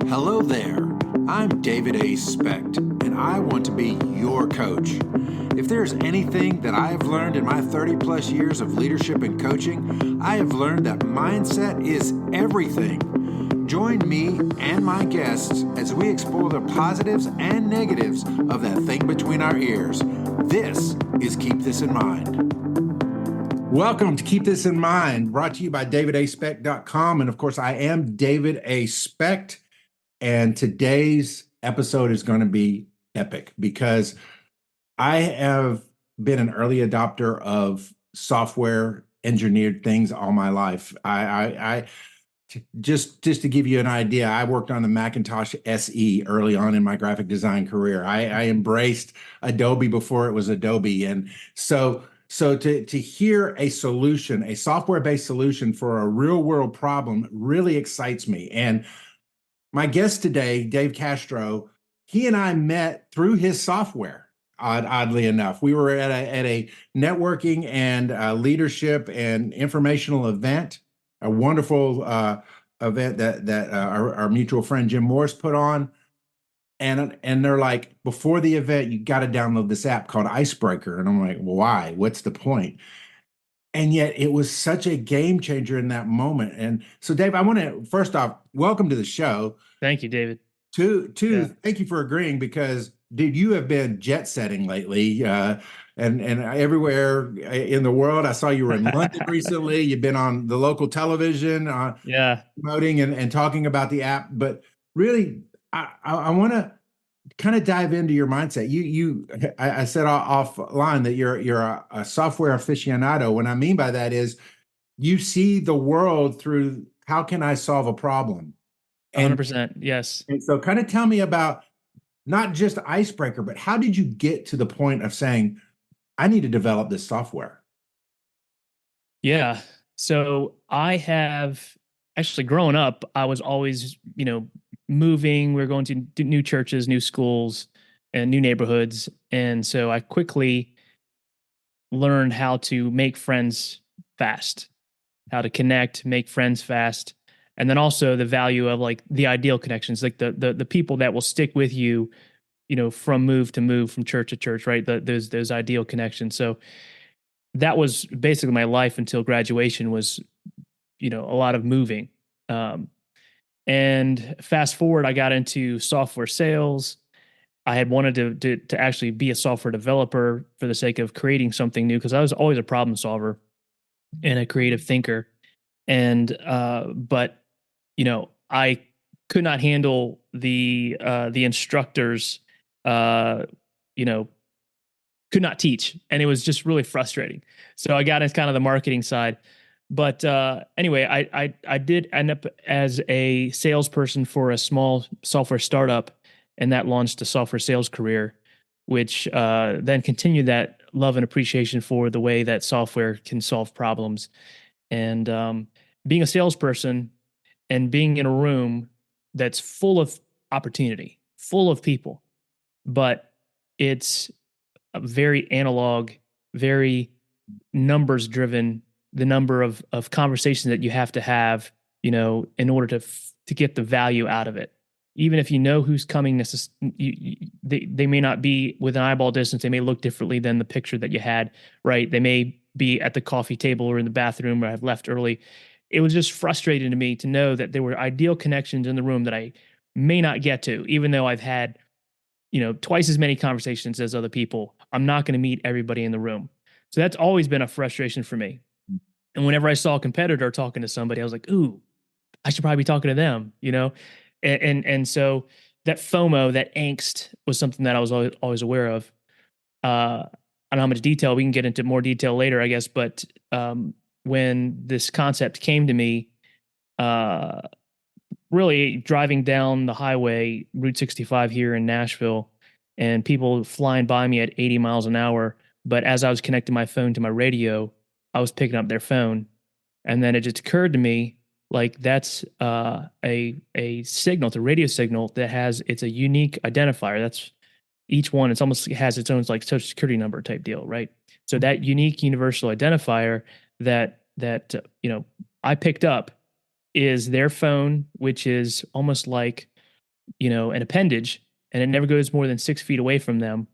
Hello there. I'm David A. Speck, and I want to be your coach. If there's anything that I have learned in my 30 plus years of leadership and coaching, I have learned that mindset is everything. Join me and my guests as we explore the positives and negatives of that thing between our ears. This is Keep This in Mind. Welcome to Keep This in Mind, brought to you by davidaspeck.com. And of course, I am David A. Speck. And today's episode is going to be epic because I have been an early adopter of software engineered things all my life. I just to give you an idea, I worked on the Macintosh SE early on in my graphic design career. I embraced Adobe before it was Adobe. And so to hear a solution, a software-based solution for a real-world problem really excites me. And my guest today, Dave Castro, he and I met through his software. Oddly enough, we were at a networking and leadership and informational event, a wonderful event that our mutual friend Jim Morris put on, and they're like, before the event, you got to download this app called Icebreaker, and I'm like, well, why? What's the point? And yet it was such a game changer in that moment. And so, Dave, I want to, first off, welcome to the show. Thank you, David. Thank you for agreeing because, dude, you have been jet setting lately and everywhere in the world. I saw you were in London recently. You've been on the local television promoting and talking about the app. But really, I want to kind of dive into your mindset. I said offline that you're a software aficionado. What I mean by that is you see the world through how can I solve a problem? 100%. Yes. And so kind of tell me about not just Icebreaker, but how did you get to the point of saying, I need to develop this software? Yeah. So I have actually grown up, I was always, moving. We were going to new churches, new schools, and new neighborhoods. And so I quickly learned how to make friends fast, how to connect, make friends fast. And then also the value of like the ideal connections, like the people that will stick with you, from move to move, from church to church, right? Those ideal connections. So that was basically my life until graduation was, a lot of moving. And fast forward, I got into software sales. I had wanted to actually be a software developer for the sake of creating something new because I was always a problem solver and a creative thinker. And but I could not handle the instructors. Could not teach, and it was just really frustrating. So I got into kind of the marketing side. But anyway, I did end up as a salesperson for a small software startup, and that launched a software sales career, which then continued that love and appreciation for the way that software can solve problems. And being a salesperson and being in a room that's full of opportunity, full of people, but it's a very analog, very numbers driven. The number of conversations that you have to have, in order to get the value out of it. Even if you know who's coming, they may not be within eyeball distance. They may look differently than the picture that you had, right? They may be at the coffee table or in the bathroom or have left early. It was just frustrating to me to know that there were ideal connections in the room that I may not get to, even though I've had, twice as many conversations as other people. I'm not going to meet everybody in the room. So that's always been a frustration for me. And whenever I saw a competitor talking to somebody, I was like, ooh, I should probably be talking to them, And so that FOMO, that angst was something that I was always aware of. I don't know how much detail, we can get into more detail later, I guess. But when this concept came to me, really driving down the highway, Route 65 here in Nashville, and people flying by me at 80 miles an hour. But as I was connecting my phone to my radio, I was picking up their phone, and then it just occurred to me, like that's a signal, it's a radio signal that it's a unique identifier. That's each one. It's almost has its own like social security number type deal, right? So that unique universal identifier that I picked up is their phone, which is almost like an appendage, and it never goes more than 6 feet away from them,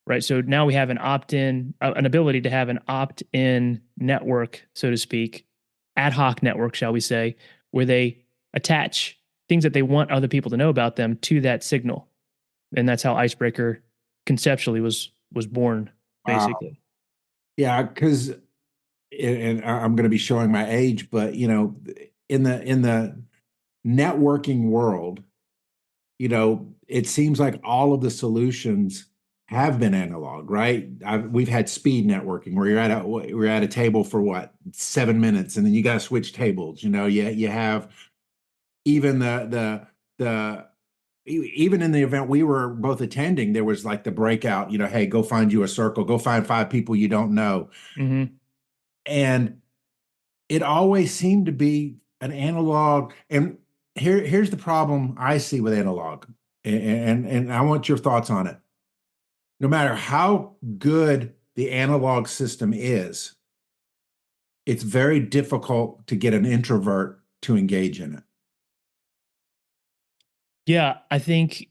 right? So now we have an ability to have an opt-in network, so to speak, ad hoc network, shall we say, where they attach things that they want other people to know about them to that signal. And that's how Icebreaker conceptually was born, Wow. basically. Yeah, because and I'm going to be showing my age, but in the networking world, it seems like all of the solutions have been analog, right? We've had speed networking where you're at a table for what, 7 minutes, and then you got to switch tables. You have even even in the event we were both attending, there was like the breakout. Hey, go find you a circle, go find five people you don't know, Mm-hmm. and it always seemed to be an analog. And here's the problem I see with analog, and I want your thoughts on it. No matter how good the analog system is, it's very difficult to get an introvert to engage in it. Yeah, I think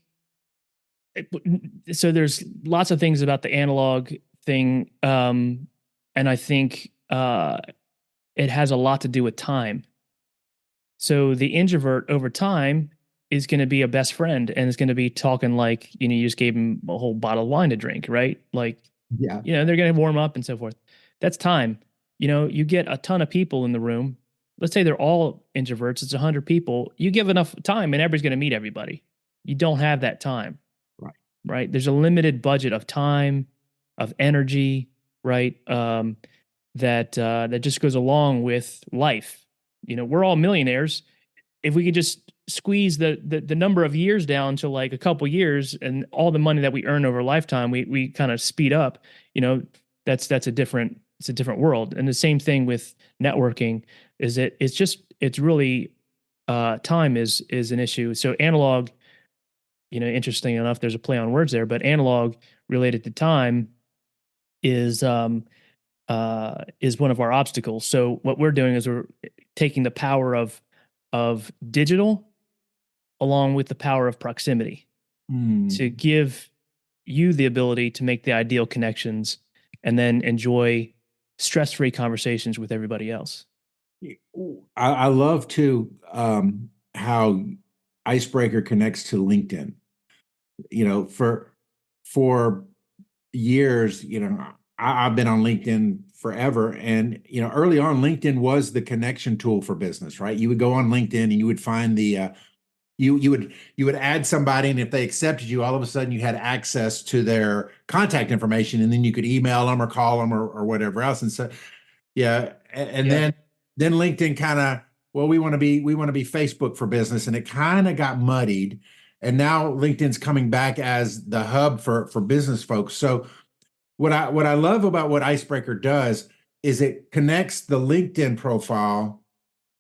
so. There's lots of things about the analog thing, and I think it has a lot to do with time. So the introvert over time is going to be a best friend and is going to be talking like, you just gave him a whole bottle of wine to drink, right? Like, Yeah. they're going to warm up and so forth. That's time. You get a ton of people in the room. Let's say they're all introverts. It's 100 people. You give enough time and everybody's going to meet everybody. You don't have that time, Right. right? There's a limited budget of time, of energy, right? That just goes along with life. We're all millionaires. If we could just squeeze the number of years down to like a couple years, and all the money that we earn over a lifetime, we kind of speed up. That's a different world. And the same thing with networking is it's really time is an issue. So analog, interesting enough, there's a play on words there, but analog related to time is one of our obstacles. So what we're doing is we're taking the power of digital along with the power of proximity to Mm. give you the ability to make the ideal connections and then enjoy stress-free conversations with everybody else. I love too how Icebreaker connects to LinkedIn. For years, I've been on LinkedIn forever. And, early on, LinkedIn was the connection tool for business, right? You would go on LinkedIn and you would find you would add somebody, and if they accepted you, all of a sudden you had access to their contact information, and then you could email them or call them or whatever else. And so, yeah. And Yeah. then LinkedIn kind of, well, we want to be Facebook for business, and it kind of got muddied. And now LinkedIn's coming back as the hub for business folks. So what I love about what Icebreaker does is it connects the LinkedIn profile,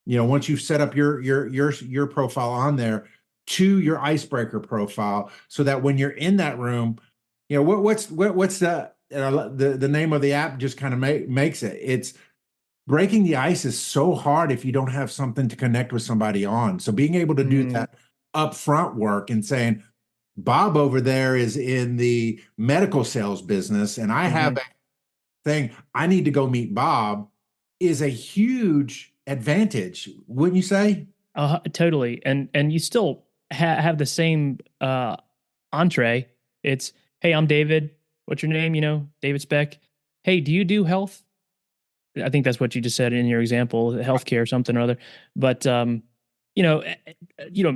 once you've set up your profile on there, to your Icebreaker profile, so that when you're in that room, what's the name of the app just kind of makes it. It's breaking the ice is so hard if you don't have something to connect with somebody on. So being able to do Mm, that upfront work and saying, Bob over there is in the medical sales business, and I have hmm a thing, I need to go meet Bob, is a huge advantage, wouldn't you say? Totally. And you still have the same entree. It's, hey, I'm David. What's your name? David Speck. Hey, do you do health? I think that's what you just said in your example, healthcare, something or other. But you know, eh,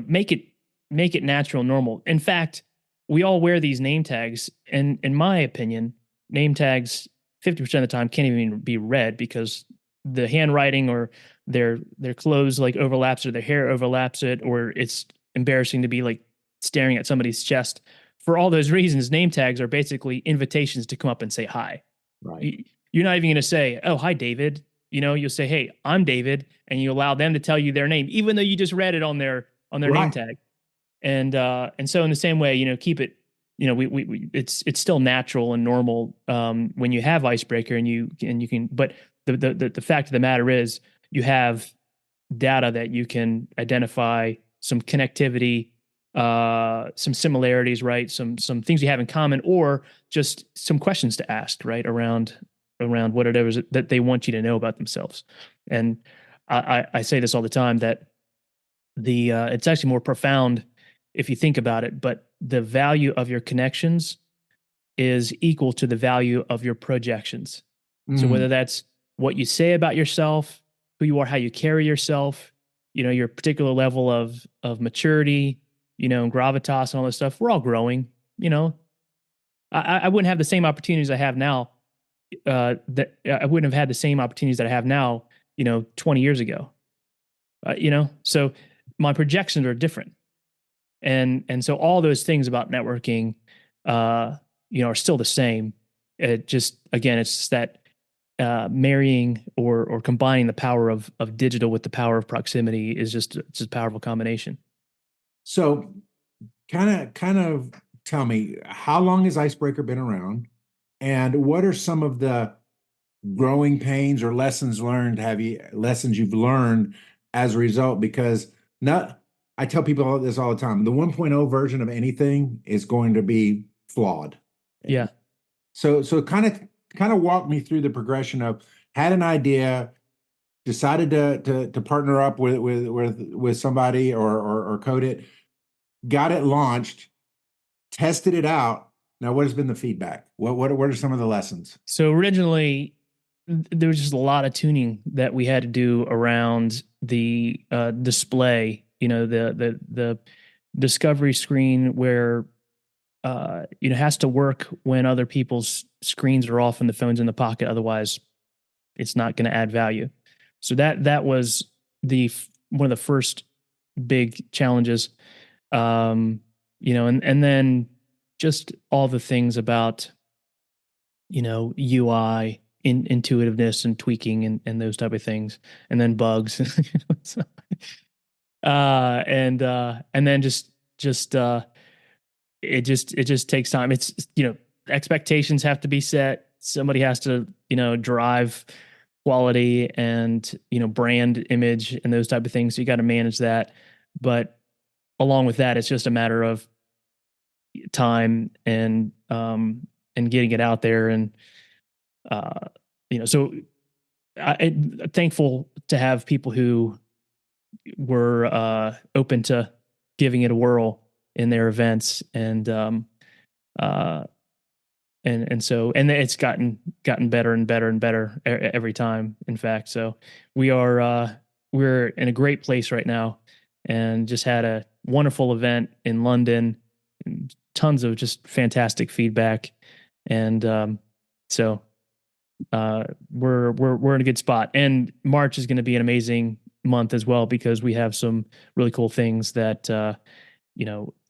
make it natural, normal. In fact, we all wear these name tags, and in my opinion, name tags 50% of the time can't even be read because the handwriting or their clothes like overlaps or their hair overlaps it, or it's embarrassing to be like staring at somebody's chest. For all those reasons, name tags are basically invitations to come up and say hi. Right. You're not even going to say, "Oh, hi, David." You'll say, "Hey, I'm David," and you allow them to tell you their name, even though you just read it on their name Right. tag. And so in the same way, keep it. It's still natural and normal when you have Icebreaker and you can. But the fact of the matter is, you have data that you can identify some connectivity some similarities, right? Some things you have in common, or just some questions to ask, right? Around what it is that they want you to know about themselves. And I say this all the time that it's actually more profound if you think about it, but the value of your connections is equal to the value of your projections. So whether Mm, that's what you say about yourself, who you are, how you carry yourself, your particular level of maturity, and gravitas and all this stuff, we're all growing. You know, I wouldn't have the same opportunities I have now. That I wouldn't have had the same opportunities that I have now. 20 years ago. So my projections are different, and so all those things about networking, are still the same. It just, again, it's just that marrying or combining the power of digital with the power of proximity is just it's a powerful combination. so kind of tell me, how long has Icebreaker been around, and what are some of the growing pains or lessons you've learned as a result? Because not I tell people this all the time. The 1.0 version of anything is going to be flawed. Yeah. So kind of walk me through the progression of had an idea, decided to partner up with somebody or code it, got it launched, tested it out. Now, what has been the feedback? What are some of the lessons? So originally, there was just a lot of tuning that we had to do around the display. The discovery screen where has to work when other people's screens are off and the phone's in the pocket. Otherwise, it's not going to add value. So that was one of the first big challenges. And then just all the things about UI, intuitiveness and tweaking and those type of things, and then bugs. So, and then just it just takes time. It's expectations have to be set. Somebody has to drive quality and brand image and those type of things. So you got to manage that. But along with that, it's just a matter of time and getting it out there. And so thankful to have people who were open to giving it a whirl in their events. And it's gotten better and better and better every time, in fact. So we're in a great place right now, and just had a wonderful event in London, tons of just fantastic feedback. And so we're in a good spot. And March is going to be an amazing month as well, because we have some really cool things that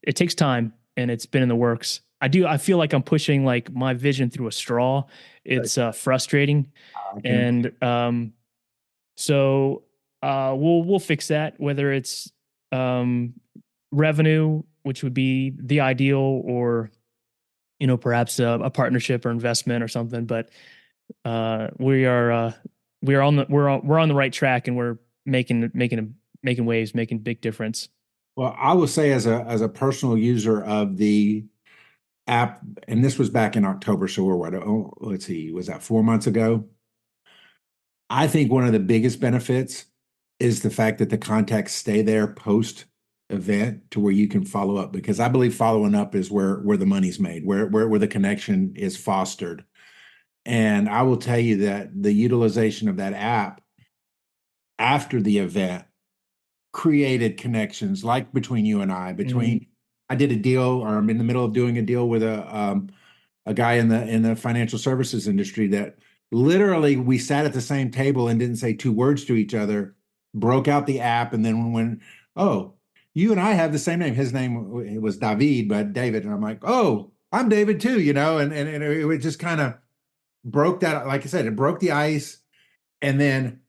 it takes time, and it's been in the works. I feel like I'm pushing like my vision through a straw. It's frustrating. I can And so we'll fix that, whether it's revenue, which would be the ideal, or perhaps a partnership or investment or something. But we're on the right track, and we're making waves, making big difference. Well, I will say as a personal user of the app, and this was back in October, so we're what? Oh, let's see, was that 4 months ago? I think one of the biggest benefits is the fact that the contacts stay there post event to where you can follow up, because I believe following up is where the money's made, where the connection is fostered. And I will tell you that the utilization of that app after the event created connections like between you and I. Mhm. I did a deal, or I'm in the middle of doing a deal with a guy in the financial services industry that literally we sat at the same table and didn't say two words to each other, broke out the app, and then when oh, you and I have the same name. His name it was David, but David, and I'm like, oh, I'm David too, and it just kind of broke that. Like I said, it broke the ice, and then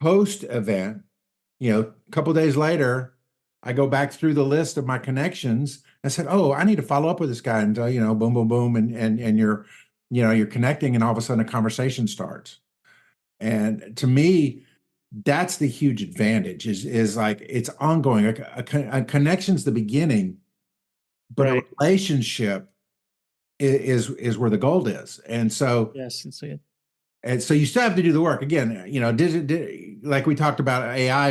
post event, a couple of days later, I go back through the list of my connections. I said, "Oh, I need to follow up with this guy." And boom, boom, boom, and you're connecting, and all of a sudden a conversation starts. And to me, that's the huge advantage. Is like it's ongoing. A connection's the beginning, but a Right. relationship is where the gold is. Yes. It's it. And so you still have to do the work. Again, like we talked about AI,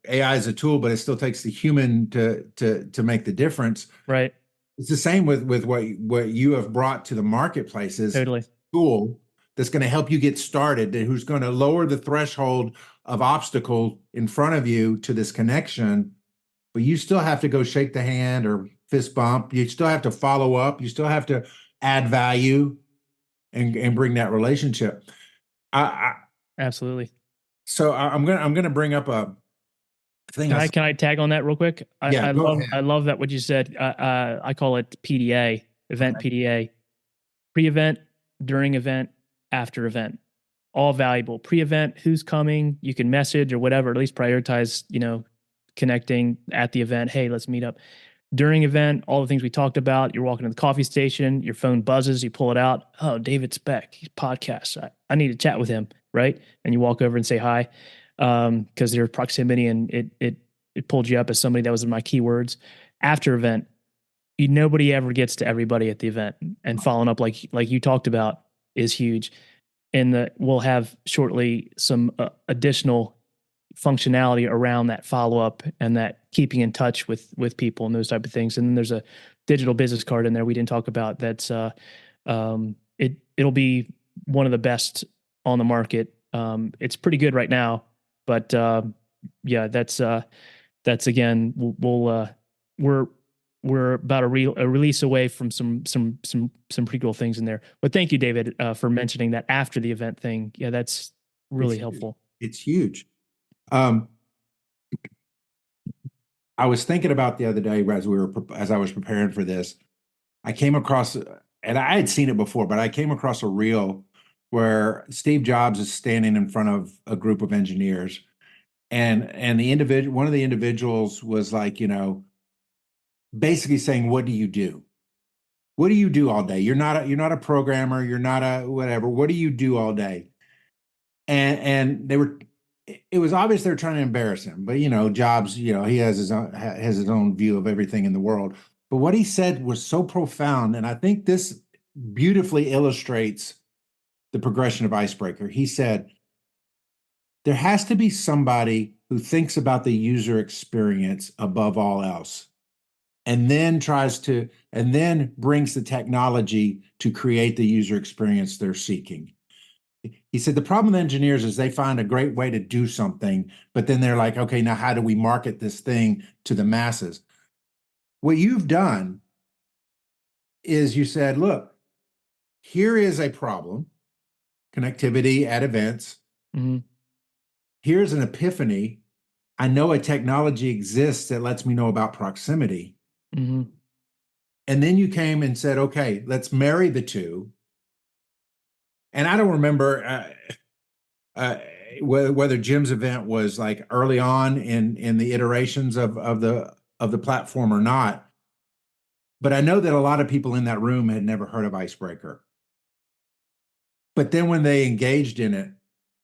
AI is a tool, but it still takes the human to make the difference. Right. It's the same with what you have brought to the marketplace is Totally. tool that's going to help you get started, and who's going to lower the threshold of obstacle in front of you to this connection. But you still have to go shake the hand or fist bump. You still have to follow up. You still have to add value and bring that relationship. I Absolutely. so I'm gonna bring up a thing. Can I tag on that real quick? Yeah, go ahead. I love that what you said. I call it PDA, event Okay. PDA, pre-event, during event, after event, all valuable. Pre-event, who's coming? You can message or whatever. At least prioritize, connecting at the event. Hey, let's meet up. During event, all the things we talked about. You're walking to the coffee station, your phone buzzes, you pull it out. Oh, David Speck, he's podcast. I need to chat with him, right? And you walk over and say hi, because there's proximity and it pulled you up as somebody that was in my keywords. After event, nobody ever gets to everybody at the event, and following up like you talked about is huge. And we'll have shortly some additional functionality around that follow up and that keeping in touch with people and those type of things. And then there's a digital business card in there we didn't talk about. That's it'll be one of the best on the market. It's pretty good right now, but yeah, that's again we're about a release away from some pretty cool things in there. But thank you, David, for mentioning that after the event thing. Yeah, that's really helpful. It's huge. Um, I was thinking about the other day as I was preparing for this. I came across, and I had seen it before, but I came across a reel where Steve Jobs is standing in front of a group of engineers, and one of the individuals was like, basically saying, "What do you do? What do you do all day? You're not a programmer. You're not a whatever. What do you do all day?" And it was obvious they were trying to embarrass him, but Jobs, he has his own view of everything in the world. But what he said was so profound, and I think this beautifully illustrates the progression of Icebreaker. He said, there has to be somebody who thinks about the user experience above all else, and then brings the technology to create the user experience they're seeking. He said the problem with engineers is they find a great way to do something, but then they're like, okay, now how do we market this thing to the masses? What you've done is you said, look, here is a problem, connectivity at events. Mm-hmm. Here's an epiphany. I know a technology exists that lets me know about proximity. Mm-hmm. And then you came and said, okay, let's marry the two. And I don't remember whether Jim's event was like early on in the iterations of the platform or not. But I know that a lot of people in that room had never heard of Icebreaker. But then when they engaged in it,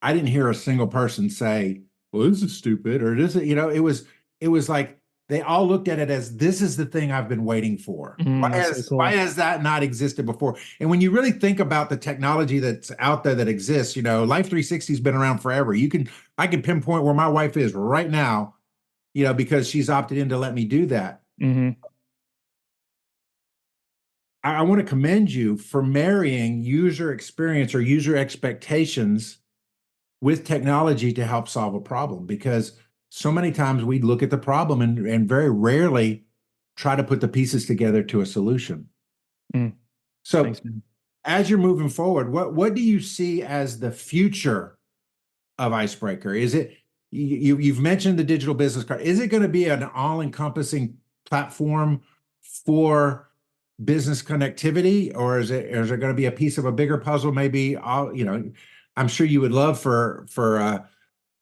I didn't hear a single person say, "Well, this is stupid," or "This," it was like they all looked at it as, this is the thing I've been waiting for. That's so cool. Why has that not existed before? And when you really think about the technology that's out there that exists, Life 360 has been around forever. I can pinpoint where my wife is right now, because she's opted in to let me do that. Mm-hmm. I want to commend you for marrying user experience or user expectations with technology to help solve a problem, because so many times we look at the problem and very rarely try to put the pieces together to a solution. So Thanks, man. As you're moving forward, what do you see as the future of Icebreaker? Is it, you've mentioned the digital business card. Is it going to be an all-encompassing platform for business connectivity, or is it going to be a piece of a bigger puzzle? Maybe I'm sure you would love for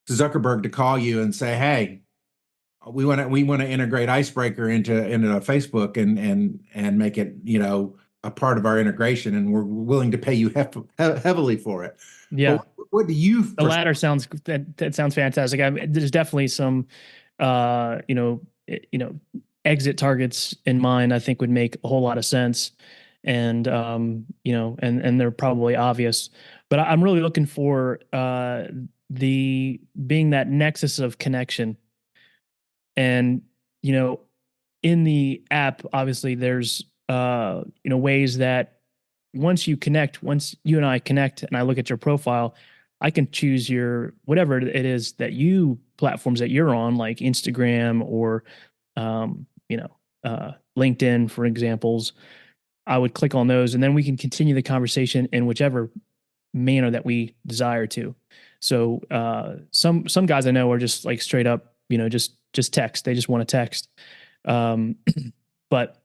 Zuckerberg to call you and say, "Hey, we want to integrate Icebreaker into Facebook and make it a part of our integration, and we're willing to pay you heavily for it." Yeah. But what do you? The latter sounds that sounds fantastic. There's definitely some, exit targets in mind, I think would make a whole lot of sense. And and they're probably obvious. But I'm really looking for the being that nexus of connection. And you know, in the app, obviously there's ways that once you and I connect and I look at your profile, I can choose your whatever it is that you platforms that you're on, like Instagram or um, you know, LinkedIn, for examples. I would click on those, and then we can continue the conversation in whichever manner that we desire to. So some guys I know are just like straight up, just text. They just want to text. Um, but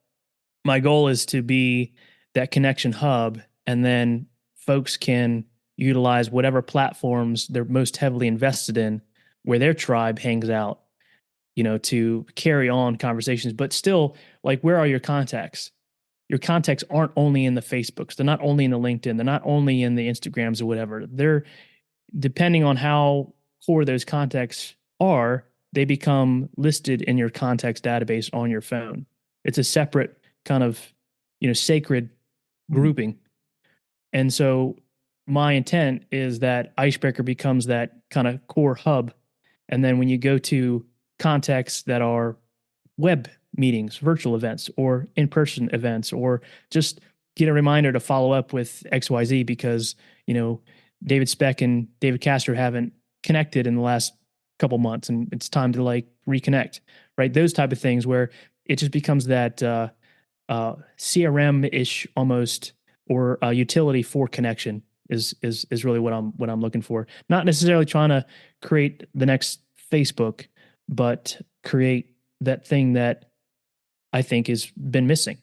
my goal is to be that connection hub, and then folks can utilize whatever platforms they're most heavily invested in, where their tribe hangs out, to carry on conversations. But still, like, where are your contacts? Your contacts aren't only in the Facebooks. They're not only in the LinkedIn. They're not only in the Instagrams or whatever. They're, depending on how core those contacts are, they become listed in your contacts database on your phone. It's a separate kind of, sacred grouping. And so my intent is that Icebreaker becomes that kind of core hub. And then when you go to contexts that are web meetings, virtual events, or in-person events, or just get a reminder to follow up with XYZ because, David Speck and David Castro haven't connected in the last couple months and it's time to like reconnect, right? Those type of things where it just becomes that CRM-ish almost, or utility for connection is really what I'm looking for. Not necessarily trying to create the next Facebook, but create that thing that I think has been missing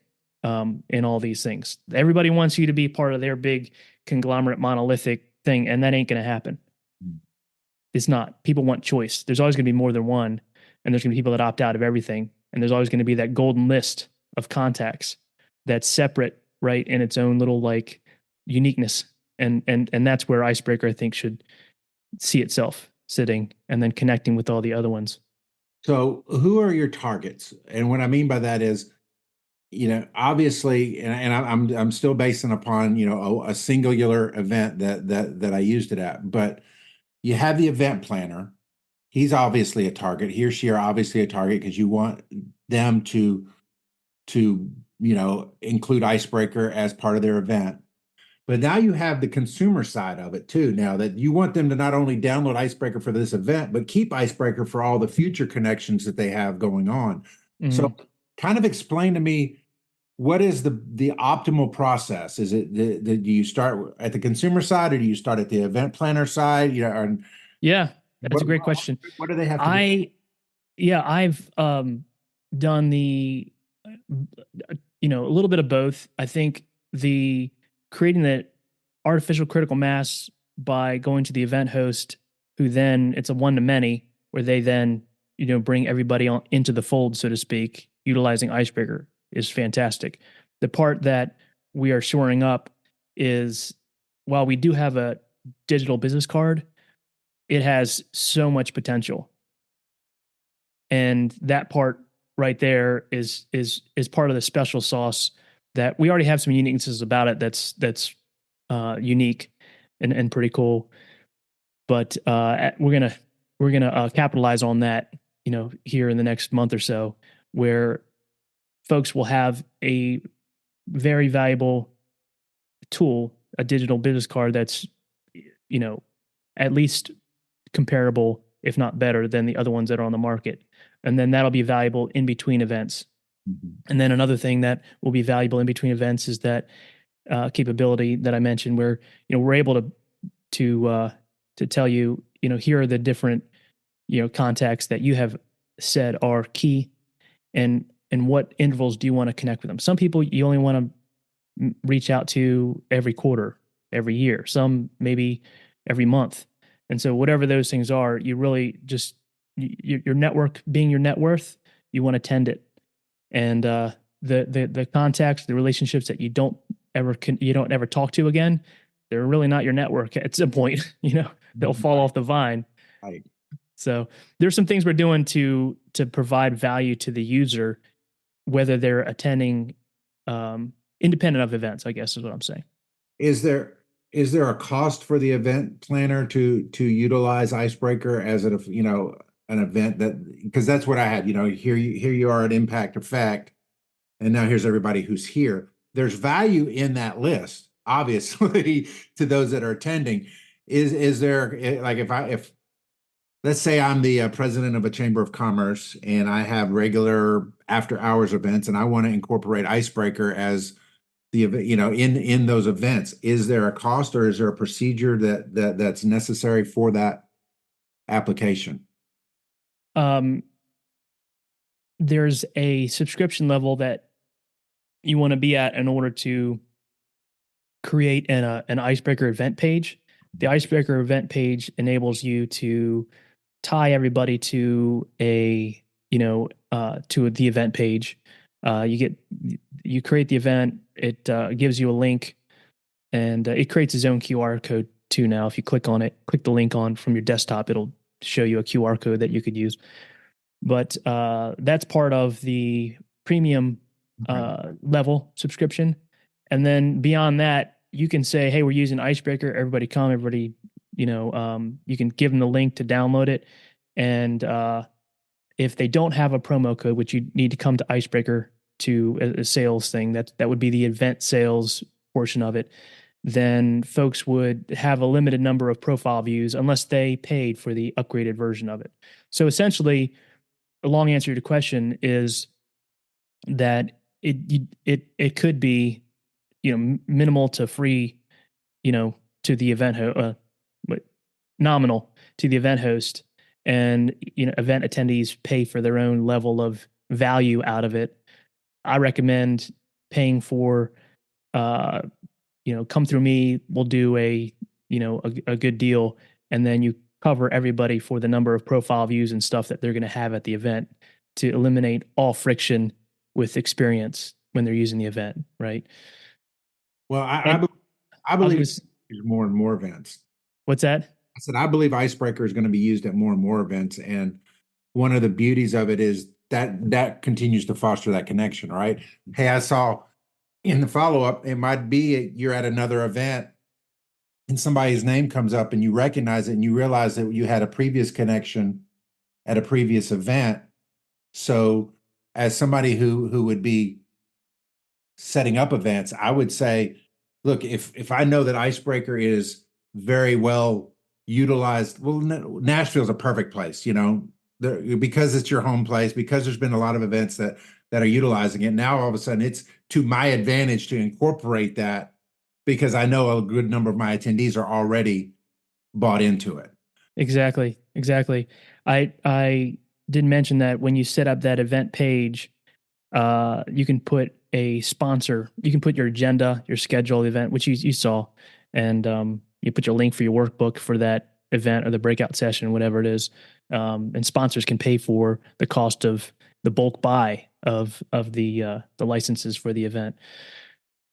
in all these things. Everybody wants you to be part of their big conglomerate monolithic thing, and that ain't going to happen. It's not. People want choice. There's always going to be more than one, and there's going to be people that opt out of everything, and there's always going to be that golden list of contacts that's separate, right, in its own little like uniqueness, and that's where Icebreaker I think should see itself sitting and then connecting with all the other ones. So who are your targets? And what I mean by that is, obviously, and I'm still basing upon, a singular event that I used it at, but you have the event planner. He's obviously a target. He or she are obviously a target because you want them to include Icebreaker as part of their event. But now you have the consumer side of it too. Now that you want them to not only download Icebreaker for this event, but keep Icebreaker for all the future connections that they have going on. Mm-hmm. So kind of explain to me, what is the optimal process? Is it do you start at the consumer side, or do you start at the event planner side? Yeah, that's a great question. What do they have to do? I've done the a little bit of both. I think the creating that artificial critical mass by going to the event host, who then it's a one-to-many, where they then bring everybody on into the fold, so to speak, utilizing Icebreaker, is fantastic. The part that we are shoring up is, while we do have a digital business card, it has so much potential, and that part right there is part of the special sauce that we already have some uniquenesses about it. That's unique and pretty cool. But we're gonna capitalize on that, here in the next month or so, where folks will have a very valuable tool, a digital business card that's, at least comparable, if not better, than the other ones that are on the market. And then that'll be valuable in between events. Mm-hmm. And then another thing that will be valuable in between events is that capability that I mentioned, where we're able to tell you, here are the different contacts that you have said are key, and what intervals do you want to connect with them. Some people you only want to reach out to every quarter, every year, some maybe every month. And so whatever those things are, you really just, your network being your net worth, you want to tend it. And the contacts, the relationships that you don't ever talk to again, they're really not your network at some point. They'll fall off the vine. Right. So there's some things we're doing to provide value to the user whether they're attending independent of events, I guess is what I'm saying. Is there a cost for the event planner to utilize Icebreaker as an event that, because that's what I had, here you are at Impact Effect, and now here's everybody who's here. There's value in that list, obviously, to those that are attending. Is there, like, if let's say I'm the president of a chamber of commerce and I have regular after hours events and I want to incorporate Icebreaker as the event, in those events, is there a cost or is there a procedure that's necessary for that application? Um, there's a subscription level that you want to be at in order to create an Icebreaker event page. The Icebreaker event page enables you to tie everybody to to the event page. You create the event. It gives you a link, and it creates its own QR code too. Now, if you click on it, click the link on from your desktop, it'll show you a QR code that you could use. But that's part of the premium level subscription. And then beyond that, you can say, hey, we're using Icebreaker. Everybody come, everybody, you can give them the link to download it. And if they don't have a promo code, which you need to come to Icebreaker to a sales thing, that would be the event sales portion of it, then folks would have a limited number of profile views unless they paid for the upgraded version of it. So essentially, a long answer to your question is that it could be, minimal to free, to the event nominal to the event host, and event attendees pay for their own level of value out of it. I recommend paying for, come through me. We'll do a good deal, and then you cover everybody for the number of profile views and stuff that they're going to have at the event to eliminate all friction with experience when they're using the event, right? Well, And I I was believe gonna, there's more and more events. what's that? I said I believe Icebreaker is going to be used at more and more events, and one of the beauties of it is that continues to foster that connection, right? Hey, I saw in the follow up, it might be you're at another event and somebody's name comes up and you recognize it and you realize that you had a previous connection at a previous event. So, as somebody who would be setting up events, I would say, look, if I know that Icebreaker is very well utilized, well, Nashville's a perfect place, because it's your home place, because there's been a lot of events that are utilizing it. Now all of a sudden it's to my advantage to incorporate that because I know a good number of my attendees are already bought into it. Exactly. I did mention that when you set up that event page, you can put a sponsor. You can put your agenda, your schedule, the event, which you saw, and you put your link for your workbook for that event or the breakout session, whatever it is. And sponsors can pay for the cost of the bulk buy of the licenses for the event.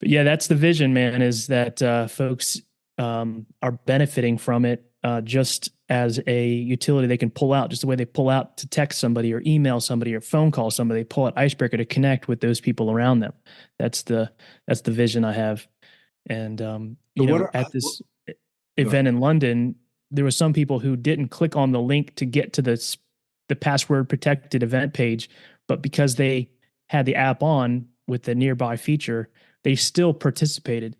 But yeah, that's the vision, man. Is that folks are benefiting from it just as a utility they can pull out, just the way they pull out to text somebody or email somebody or phone call somebody. They pull out Icebreaker to connect with those people around them. That's the vision I have. And at this event in London, there were some people who didn't click on the link to get to the password protected event page, but because they had the app on with the nearby feature, they still participated.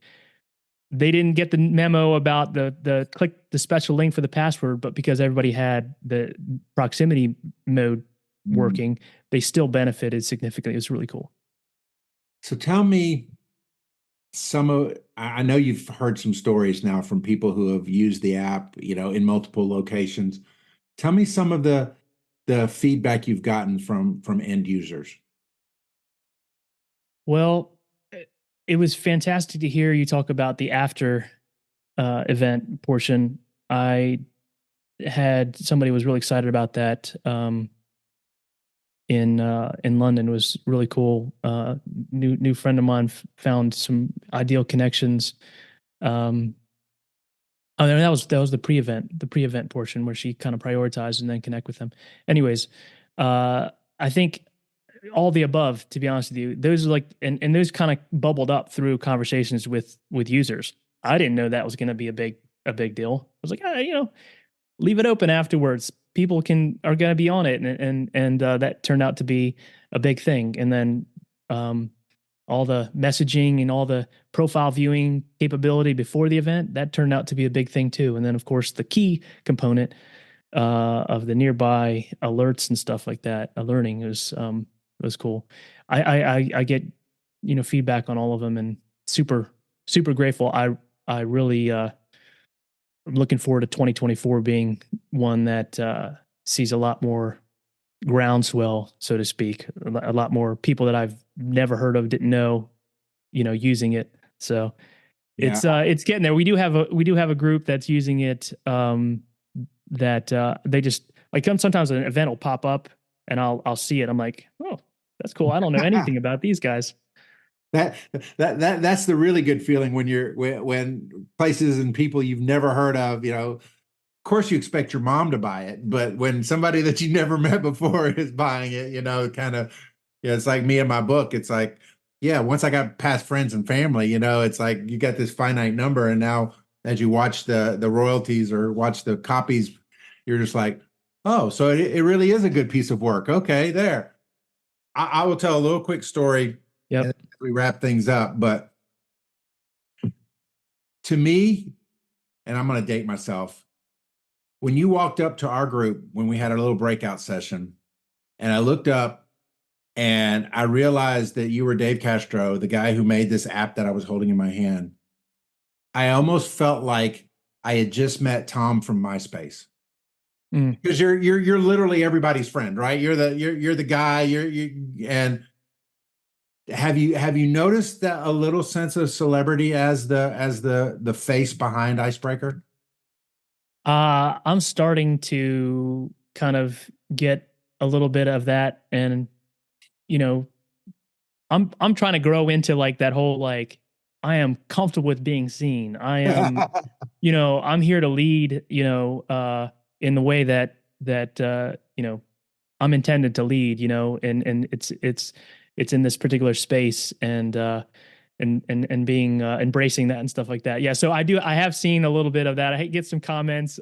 They didn't get the memo about the click the special link for the password, but because everybody had the proximity mode working, they still benefited significantly. It was really cool. So tell me I know you've heard some stories now from people who have used the app, in multiple locations. Tell me some of the feedback you've gotten from end users. Well, it was fantastic to hear you talk about the after event portion. I had somebody was really excited about that in London. It was really cool. New friend of mine found some ideal connections. Oh, that was the pre-event portion where she kind of prioritized and then connect with them. Anyways, I think all the above, to be honest with you. Those are like, and those kind of bubbled up through conversations with users. I didn't know that was going to be a big deal. I was like, leave it open afterwards. People are going to be on it, and that turned out to be a big thing. And then all the messaging and all the profile viewing capability before the event, that turned out to be a big thing too. And then of course the key component of the nearby alerts and stuff like that, alerting was cool. I get feedback on all of them, and super grateful. I really I'm looking forward to 2024 being one that sees a lot more groundswell, so to speak, a lot more people that I've never heard of, didn't know, using it. So it's getting there. We do have a group that's using it. That they just like, sometimes an event will pop up and I'll see it. I'm like, oh, that's cool. I don't know anything about these guys. That's the really good feeling when places and people you've never heard of, of course you expect your mom to buy it, but when somebody that you never met before is buying it, kind of, it's like me and my book. It's like, once I got past friends and family, it's like you got this finite number, and now as you watch the royalties or watch the copies, you're just like, oh, so it really is a good piece of work. Okay, there. I will tell a little quick story. Yep. As we wrap things up, but to me, and I'm going to date myself, when you walked up to our group when we had a little breakout session, and I looked up and I realized that you were Dave Castro, the guy who made this app that I was holding in my hand, I almost felt like I had just met Tom from MySpace. Because you're literally everybody's friend, right? You're the guy. And have you noticed that a little sense of celebrity as the face behind Icebreaker? I'm starting to kind of get a little bit of that, and I'm trying to grow into like that whole, like, I am comfortable with being seen. I am, I'm here to lead, in the way that I'm intended to lead, and it's in this particular space, and being embracing that and stuff like that. Yeah. So I have seen a little bit of that. I get some comments.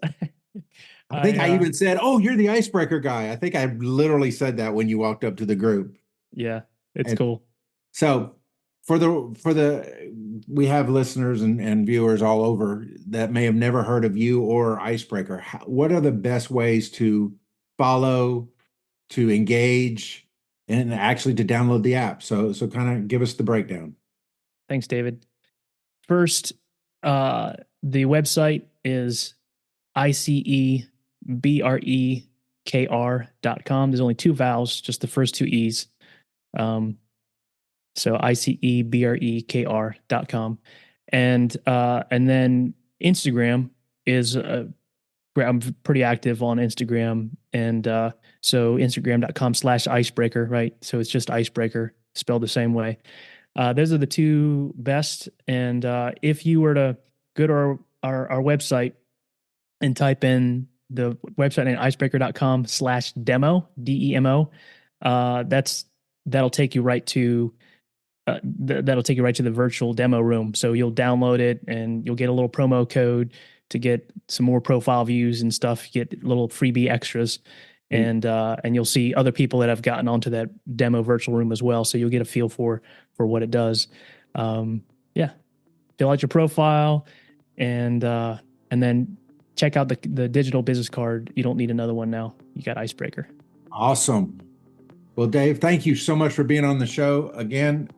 I think I even said, "Oh, you're the Icebreaker guy." I think I literally said that when you walked up to the group. Yeah, it's cool. So we have listeners and viewers all over that may have never heard of you or Icebreaker. What are the best ways to follow, to engage, and actually to download the app? So kind of give us the breakdown. Thanks, David. First, the website is icebreakr.com. There's only 2 vowels, just the first 2 E's. So icebreakr.com. And then Instagram is, I'm pretty active on Instagram. And so Instagram.com/icebreaker, right? So it's just Icebreaker, spelled the same way. Those are the 2 best. And if you were to go to our website and type in the website name, icebreakr.com/demo, DEMO, that'll take you right to the virtual demo room. So you'll download it and you'll get a little promo code to get some more profile views and stuff, get little freebie extras. And you'll see other people that have gotten onto that demo virtual room as well. So you'll get a feel for what it does. Fill out your profile, and then check out the digital business card. You don't need another one now. You got Icebreaker. Awesome. Well, Dave, thank you so much for being on the show. Again,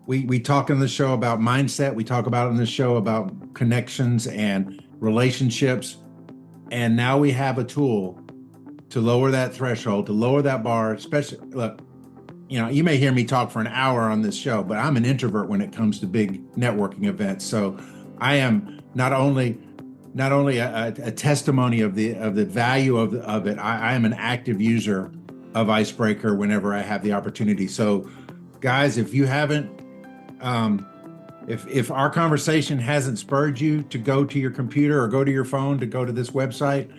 we talk on the show about mindset. We talk about on the show about connections and relationships. And now we have a tool to lower that threshold, to lower that bar. Especially, look, you may hear me talk for an hour on this show, but I'm an introvert when it comes to big networking events. So I am not only a testimony of the value of it. I am an active user of Icebreaker whenever I have the opportunity. So, guys, if you haven't, if our conversation hasn't spurred you to go to your computer or go to your phone to go to this website,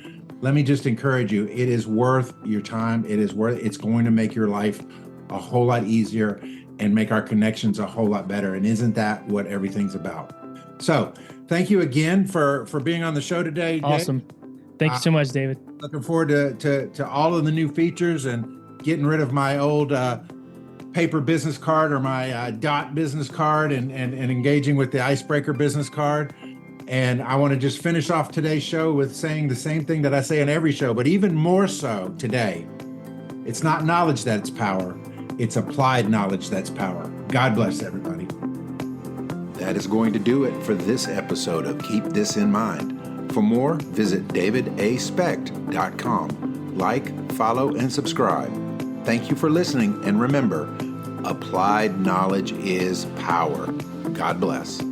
let me just encourage you. It is worth your time. It's going to make your life a whole lot easier and make our connections a whole lot better. And isn't that what everything's about? So thank you again for being on the show today, Dave. Awesome. Thank you so much, David. Looking forward to all of the new features and getting rid of my old paper business card or my dot business card and engaging with the Icebreaker business card. And I want to just finish off today's show with saying the same thing that I say in every show, but even more so today. It's not knowledge that's power. It's applied knowledge that's power. God bless everybody. That is going to do it for this episode of Keep This in Mind. For more, visit davidaspecht.com. Like, follow, and subscribe. Thank you for listening, and remember, applied knowledge is power. God bless.